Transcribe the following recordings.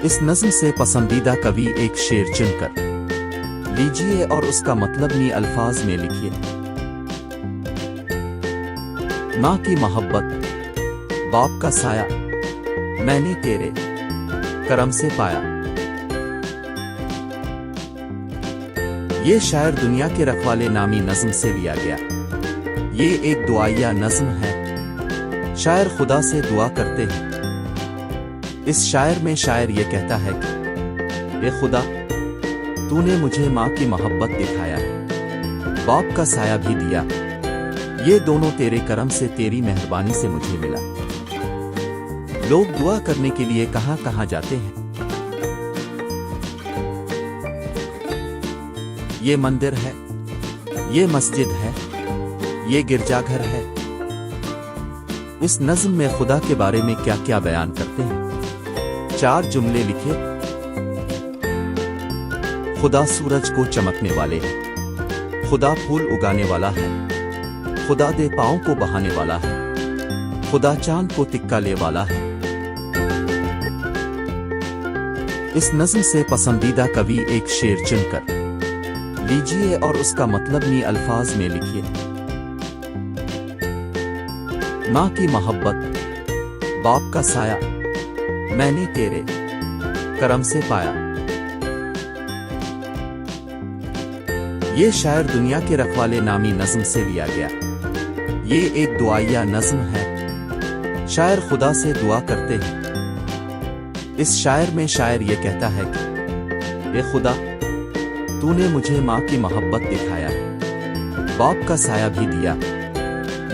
इस नज़्म से पसंदीदा कवि एक शेर चुनकर लीजिए और उसका मतलब नी अल्फाज में लिखिए। माँ की मोहब्बत, बाप का साया, मैंने तेरे करम से पाया। ये शायर दुनिया के रखवाले नामी नज़्म से लिया गया। ये एक दुआया नज़्म है। शायर खुदा से दुआ करते हैं। इस शायर में शायर ये कहता है कि ए खुदा, तूने मुझे माँ की मोहब्बत दिखाया, बाप का साया भी दिया। ये दोनों तेरे करम से, तेरी मेहरबानी से मुझे मिला। लोग दुआ करने के लिए कहां कहां जाते हैं। ये मंदिर है, ये मस्जिद है, ये गिरजाघर है। इस नज़्म में खुदा के बारे में क्या क्या बयान करते हैं। 4 जुमले लिखे। खुदा सूरज को चमकने वाले है, खुदा फूल उगाने वाला है, खुदा दे पांव को बहाने वाला है, खुदा चांद को तिक्का ले वाला है। इस नज़्म से पसंदीदा कवि एक शेर चुनकर लीजिए और उसका मतलब नी अल्फाज में लिखिए। माँ की मोहब्बत, बाप का साया, मैंने तेरे करम से पाया। ये शायर दुनिया के रखवाले नामी नज़्म से लिया गया। ये एक दुआया नज़्म है। शायर खुदा से दुआ करते हैं। इस शायर में शायर ये कहता है कि ए खुदा, तूने मुझे माँ की मोहब्बत दिखाया, बाप का साया भी दिया।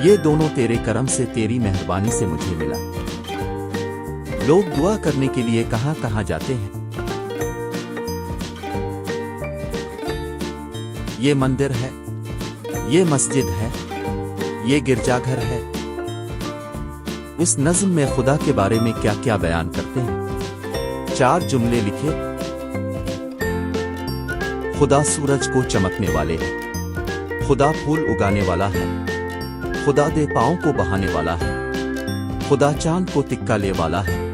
ये दोनों तेरे करम से, तेरी मेहरबानी से मुझे मिला। लोग दुआ करने के लिए कहां कहां जाते हैं। ये मंदिर है, ये मस्जिद है, ये गिरजाघर है। इस नज़्म में खुदा के बारे में क्या क्या बयान करते हैं। 4 जुमले लिखे। खुदा सूरज को चमकने वाले है, खुदा फूल उगाने वाला है, खुदा दे पांव को बहाने वाला है, खुदा चांद को तिक्का ले वाला है।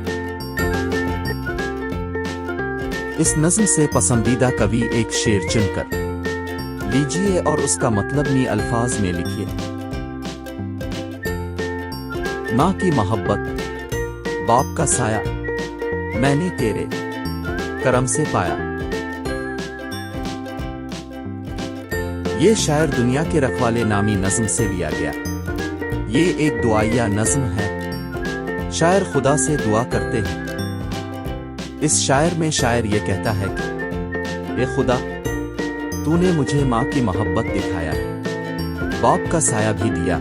इस नज़्म से पसंदीदा कवि एक शेर चुनकर लीजिए और उसका मतलब नी अल्फाज में लिखिए। माँ की मोहब्बत, बाप का साया, मैंने तेरे करम से पाया। ये शायर दुनिया के रखवाले नामी नज़्म से लिया गया। ये एक दुआया नज़्म है। शायर खुदा से दुआ करते हैं। इस शायर में शायर ये कहता है कि ए खुदा, तूने मुझे माँ की मोहब्बत दिखाया, बाप का साया भी दिया।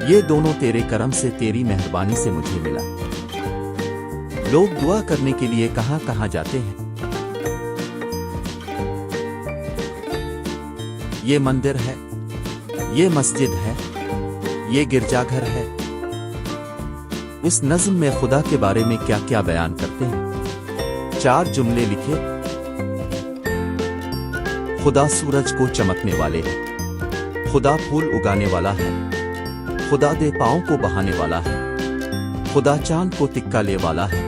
ये दोनों तेरे करम से, तेरी मेहरबानी से मुझे मिला। लोग दुआ करने के लिए कहां कहां जाते हैं। ये मंदिर है, ये मस्जिद है, ये गिरजाघर है। इस नज़्म में खुदा के बारे में क्या क्या बयान करते हैं। 4 जुमले लिखे। खुदा सूरज को चमकने वाले है, खुदा फूल उगाने वाला है, खुदा दे पांव को बहाने वाला है, खुदा चांद को तिक्का ले वाला है,